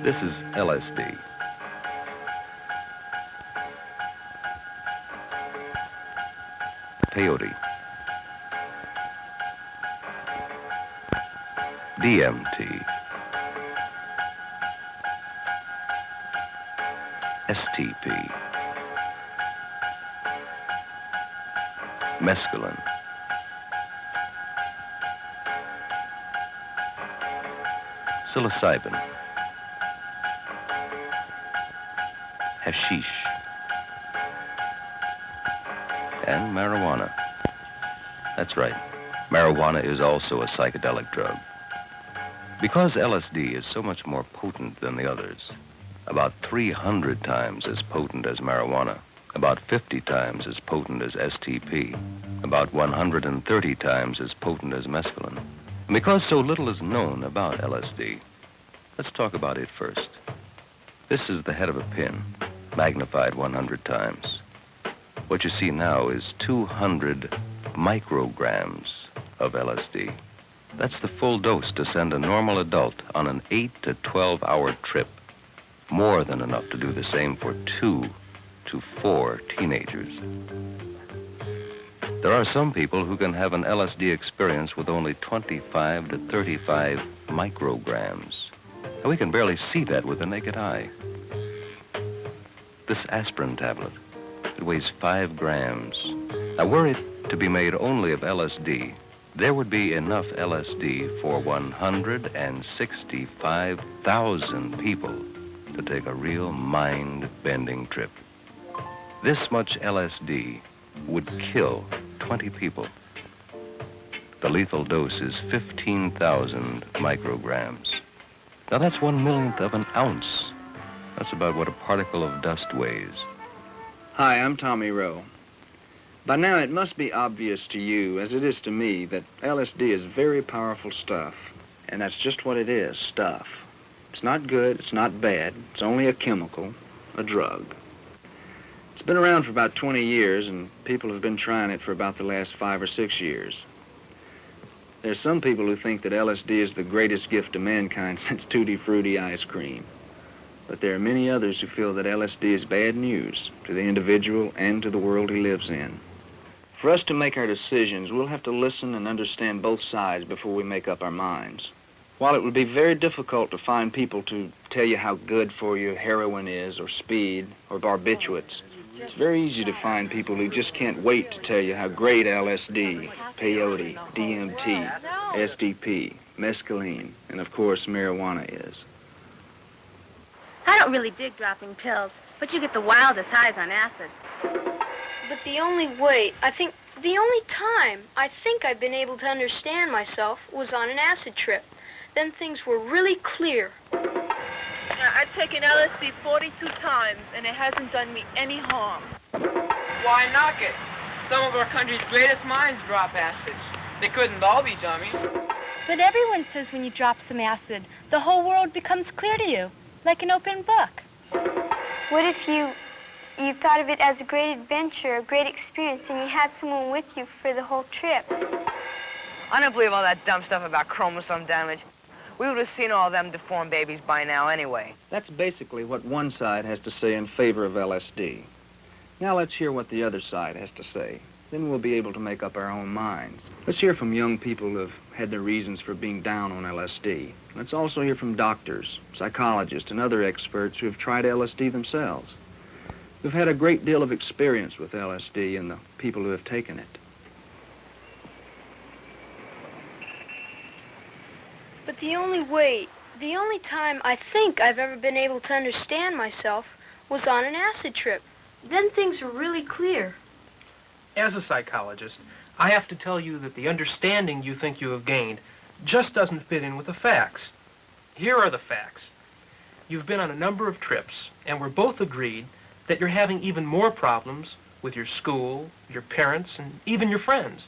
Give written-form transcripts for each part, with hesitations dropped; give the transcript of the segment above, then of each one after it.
This is LSD. Peyote. DMT. STP. Mescaline. Psilocybin. Hashish. And marijuana. That's right. Marijuana is also a psychedelic drug. Because LSD is so much more potent than the others, about 300 times as potent as marijuana, about 50 times as potent as STP, about 130 times as potent as mescaline. And because so little is known about LSD, let's talk about it first. This is the head of a pin, magnified 100 times. What you see now is 200 micrograms of LSD. That's the full dose to send a normal adult on an 8 to 12-hour trip. More than enough to do the same for 2 to 4 teenagers. There are some people who can have an LSD experience with only 25 to 35 micrograms. And we can barely see that with the naked eye. This aspirin tablet, it weighs 5 grams. Now, were it to be made only of LSD, there would be enough LSD for 165,000 people to take a real mind-bending trip. This much LSD would kill 20 people. The lethal dose is 15,000 micrograms. Now that's 1/1,000,000th of an ounce. That's about what a particle of dust weighs. Hi, I'm Tommy Roe. By now it must be obvious to you, as it is to me, that LSD is very powerful stuff. And that's just what it is, stuff. It's not good, it's not bad, it's only a chemical, a drug. It's been around for about 20 years, and people have been trying it for about the last 5 or 6 years. There's some people who think that LSD is the greatest gift to mankind since Tutti Frutti ice cream. But there are many others who feel that LSD is bad news to the individual and to the world he lives in. For us to make our decisions, we'll have to listen and understand both sides before we make up our minds. While it would be very difficult to find people to tell you how good for you heroin is, or speed, or barbiturates, it's very easy to find people who just can't wait to tell you how great LSD, peyote, DMT, STP, mescaline, and of course marijuana is. I don't really dig dropping pills, but you get the wildest highs on acid. But the only time I think I've been able to understand myself was on an acid trip. Then things were really clear. Now, I've taken LSD 42 times, and it hasn't done me any harm. Why knock it? Some of our country's greatest minds drop acids. They couldn't all be dummies. But everyone says when you drop some acid, the whole world becomes clear to you, like an open book. What if you thought of it as a great adventure, a great experience, and you had someone with you for the whole trip? I don't believe all that dumb stuff about chromosome damage. We would have seen all them deformed babies by now anyway. That's basically what one side has to say in favor of LSD. Now let's hear what the other side has to say. Then we'll be able to make up our own minds. Let's hear from young people who have had their reasons for being down on LSD. Let's also hear from doctors, psychologists, and other experts who have tried LSD themselves, who've had a great deal of experience with LSD and the people who have taken it. But the only time I think I've ever been able to understand myself was on an acid trip. Then things were really clear. As a psychologist, I have to tell you that the understanding you think you have gained just doesn't fit in with the facts. Here are the facts. You've been on a number of trips, and we're both agreed that you're having even more problems with your school, your parents, and even your friends.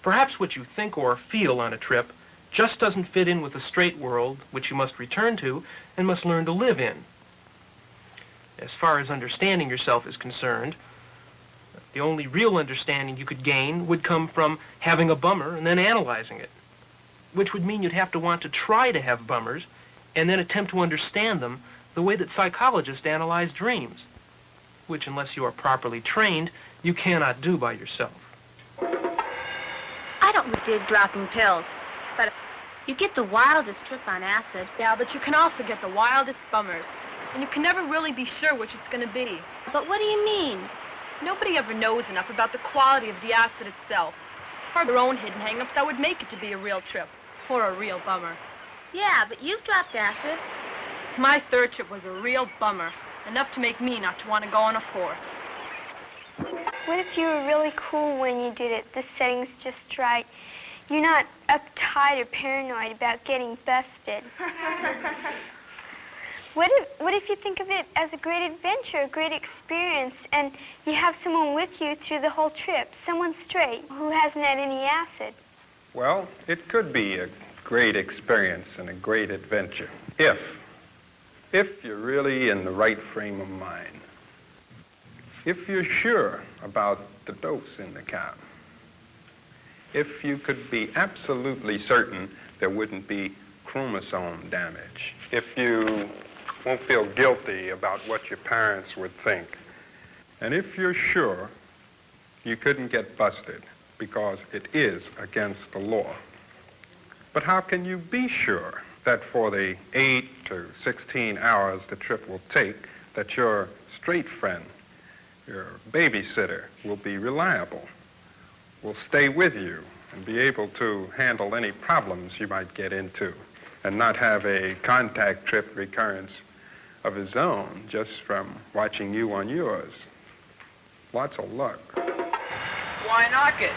Perhaps what you think or feel on a trip just doesn't fit in with the straight world which you must return to and must learn to live in. As far as understanding yourself is concerned, the only real understanding you could gain would come from having a bummer and then analyzing it, which would mean you'd have to want to try to have bummers and then attempt to understand them the way that psychologists analyze dreams, which, unless you are properly trained, you cannot do by yourself. I don't dig dropping pills, but you get the wildest trip on acid. Yeah, but you can also get the wildest bummers. And you can never really be sure which it's going to be. But what do you mean? Nobody ever knows enough about the quality of the acid itself, or their own hidden hang-ups that would make it to be a real trip, or a real bummer. Yeah, but you've dropped acid. My third trip was a real bummer, enough to make me not to want to go on a fourth. What if you were really cool when you did it? The setting's just right. You're not uptight or paranoid about getting busted. What if you think of it as a great adventure, a great experience, and you have someone with you through the whole trip, someone straight who hasn't had any acid? Well, it could be a great experience and a great adventure if you're really in the right frame of mind. If you're sure about the dose in the cap. If you could be absolutely certain there wouldn't be chromosome damage. If you won't feel guilty about what your parents would think. And if you're sure you couldn't get busted because it is against the law. But how can you be sure that for the 8 to 16 hours the trip will take, that your straight friend, your babysitter, will be reliable, will stay with you and be able to handle any problems you might get into and not have a contact trip recurrence of his own just from watching you on yours? Lots of luck. Why knock it?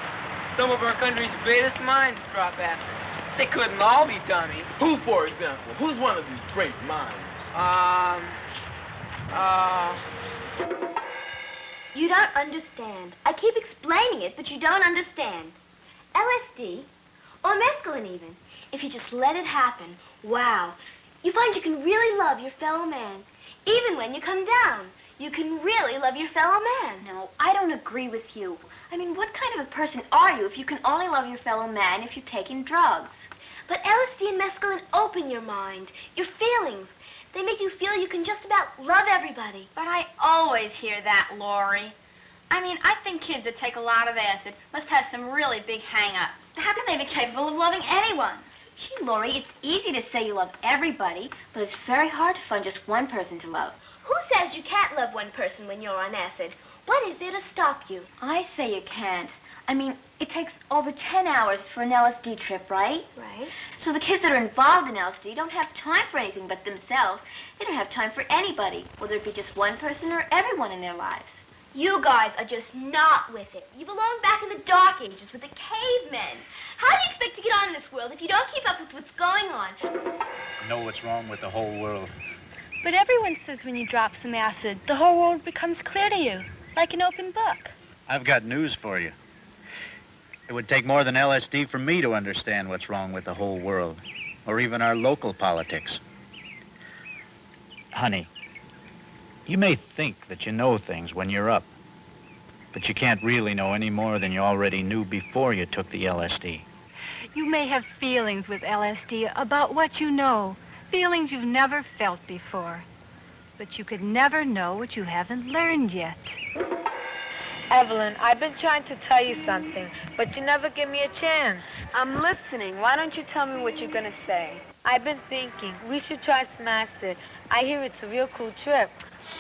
Some of our country's greatest minds drop acid. They couldn't all be dummies. Who, for example? Who's one of these great minds? You don't understand. I keep explaining it, but you don't understand. LSD, or mescaline even, if you just let it happen, wow, you find you can really love your fellow man. Even when you come down, you can really love your fellow man. No, I don't agree with you. I mean, what kind of a person are you if you can only love your fellow man if you're taking drugs? But LSD and mescaline open your mind, your feelings. They make you feel you can just about love everybody. But I always hear that, Laurie. I mean, I think kids that take a lot of acid must have some really big hang-ups. How can they be capable of loving anyone? Gee, Laurie, it's easy to say you love everybody, but it's very hard to find just one person to love. Who says you can't love one person when you're on acid? What is there to stop you? I say you can't. I mean, it takes over 10 hours for an LSD trip, right? Right. So the kids that are involved in LSD don't have time for anything but themselves. They don't have time for anybody, whether it be just one person or everyone in their lives. You guys are just not with it. You belong back in the Dark Ages with the cavemen. How do you expect to get on in this world if you don't keep up with what's going on? Know what's wrong with the whole world. But everyone says when you drop some acid, the whole world becomes clear to you, like an open book. I've got news for you. It would take more than LSD for me to understand what's wrong with the whole world, or even our local politics. Honey, you may think that you know things when you're up, but you can't really know any more than you already knew before you took the LSD. You may have feelings with LSD about what you know, feelings you've never felt before. But you could never know what you haven't learned yet. Evelyn, I've been trying to tell you something, but you never give me a chance. I'm listening. Why don't you tell me what you're going to say? I've been thinking we should try some acid. I hear it's a real cool trip.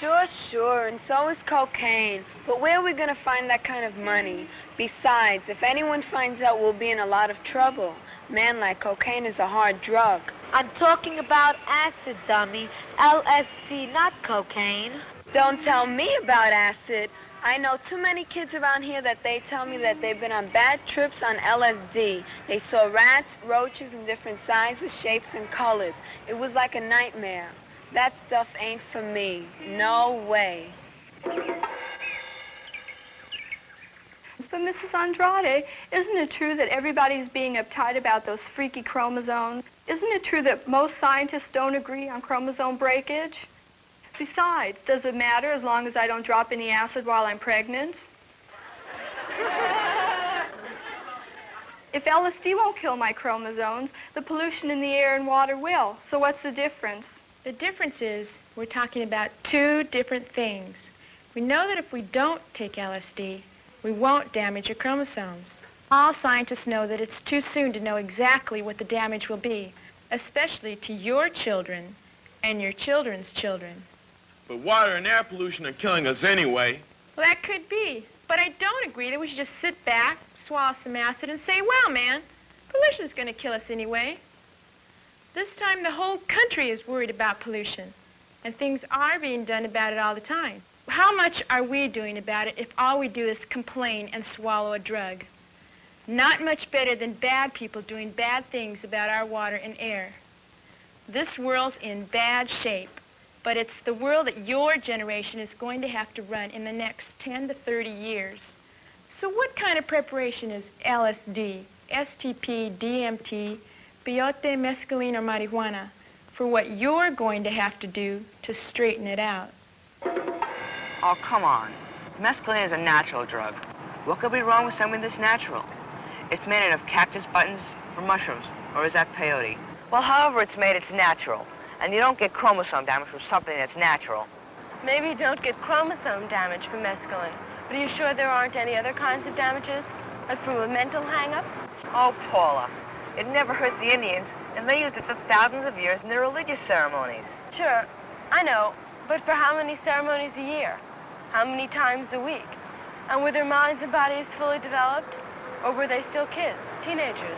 Sure, and so is cocaine. But where are we going to find that kind of money? Besides, if anyone finds out, we'll be in a lot of trouble. Man, like cocaine is a hard drug. I'm talking about acid, dummy. LSD, not cocaine. Don't tell me about acid. I know too many kids around here that they tell me that they've been on bad trips on LSD. They saw rats, roaches in different sizes, shapes, and colors. It was like a nightmare. That stuff ain't for me. No way. But Mrs. Andrade, isn't it true that everybody's being uptight about those freaky chromosomes? Isn't it true that most scientists don't agree on chromosome breakage? Besides, does it matter as long as I don't drop any acid while I'm pregnant? If LSD won't kill my chromosomes, the pollution in the air and water will. So what's the difference? The difference is we're talking about two different things. We know that if we don't take LSD, we won't damage your chromosomes. All scientists know that it's too soon to know exactly what the damage will be, especially to your children and your children's children. But water and air pollution are killing us anyway. Well, that could be, but I don't agree that we should just sit back, swallow some acid, and say, well, man, pollution's going to kill us anyway. This time the whole country is worried about pollution, and things are being done about it all the time. How much are we doing about it if all we do is complain and swallow a drug? Not much better than bad people doing bad things about our water and air. This world's in bad shape, but it's the world that your generation is going to have to run in the next 10 to 30 years. So what kind of preparation is LSD, STP, DMT, peyote, mescaline, or marijuana for what you're going to have to do to straighten it out? Oh, come on. Mescaline is a natural drug. What could be wrong with something that's natural? It's made out of cactus buttons or mushrooms, or is that peyote? Well, however it's made, it's natural. And you don't get chromosome damage from something that's natural. Maybe you don't get chromosome damage from mescaline, but are you sure there aren't any other kinds of damages? Like from a mental hang-up? Oh, Paula, it never hurt the Indians, and they used it for thousands of years in their religious ceremonies. Sure, I know, but for how many ceremonies a year? How many times a week? And were their minds and bodies fully developed? Or were they still kids, teenagers?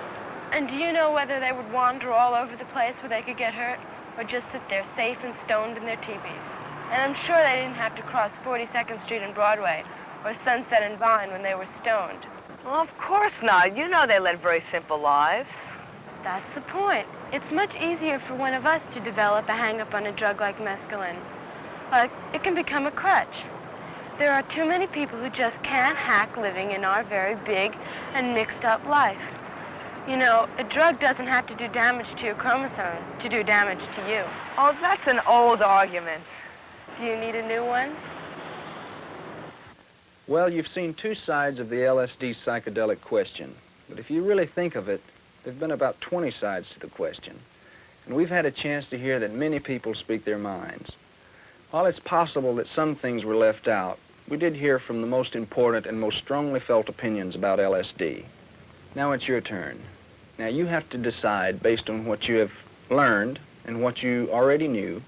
And do you know whether they would wander all over the place where they could get hurt, or just sit there safe and stoned in their teepees? And I'm sure they didn't have to cross 42nd Street and Broadway, or Sunset and Vine when they were stoned. Well, of course not. You know they led very simple lives. That's the point. It's much easier for one of us to develop a hang-up on a drug like mescaline. Like, it can become a crutch. There are too many people who just can't hack living in our very big and mixed-up life. You know, a drug doesn't have to do damage to your chromosomes to do damage to you. Oh, that's an old argument. Do you need a new one? Well, you've seen two sides of the LSD psychedelic question. But if you really think of it, there have been about 20 sides to the question. And we've had a chance to hear that many people speak their minds. While it's possible that some things were left out, we did hear from the most important and most strongly felt opinions about LSD. Now it's your turn. Now you have to decide, based on what you have learned and what you already knew,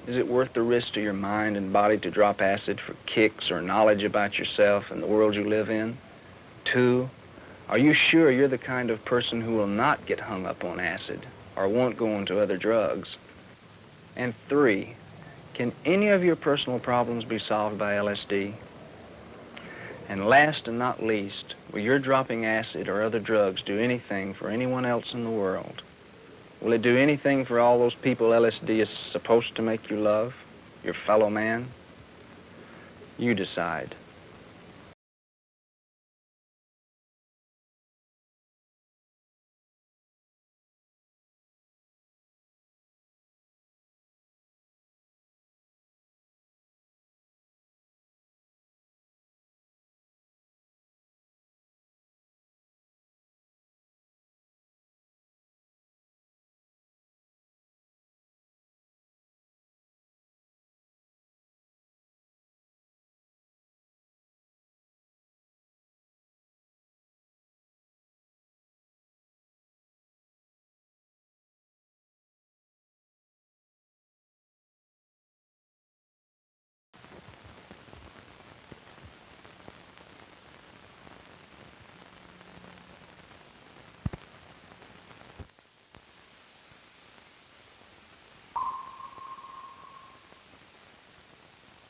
is it worth the risk to your mind and body to drop acid for kicks or knowledge about yourself and the world you live in? 2, are you sure you're the kind of person who will not get hung up on acid or won't go on to other drugs? And 3, can any of your personal problems be solved by LSD? And last and not least, will your dropping acid or other drugs do anything for anyone else in the world? Will it do anything for all those people LSD is supposed to make you love, your fellow man? You decide.